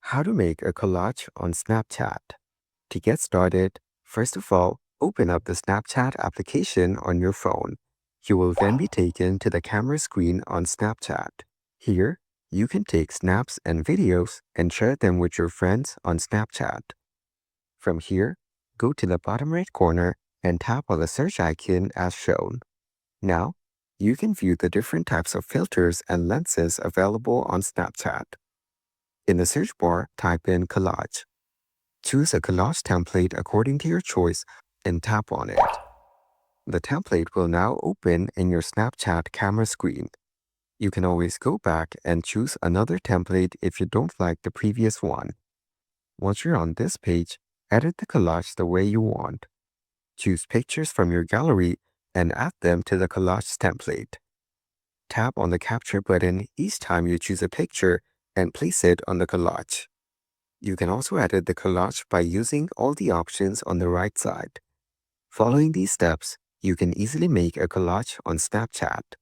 How to make a collage on Snapchat. To get started, first of all, open up the Snapchat application on your phone. You will then be taken to the camera screen on Snapchat. Here, you can take snaps and videos and share them with your friends on Snapchat. From here, go to the bottom right corner and tap on the search icon as shown. Now, you can view the different types of filters and lenses available on Snapchat. In the search bar, type in Collage. Choose a collage template according to your choice and tap on it. The template will now open in your Snapchat camera screen. You can always go back and choose another template if you don't like the previous one. Once you're on this page, edit the collage the way you want. Choose pictures from your gallery and add them to the collage template. Tap on the capture button each time you choose a picture and place it on the collage. You can also edit the collage by using all the options on the right side. Following these steps, you can easily make a collage on Snapchat.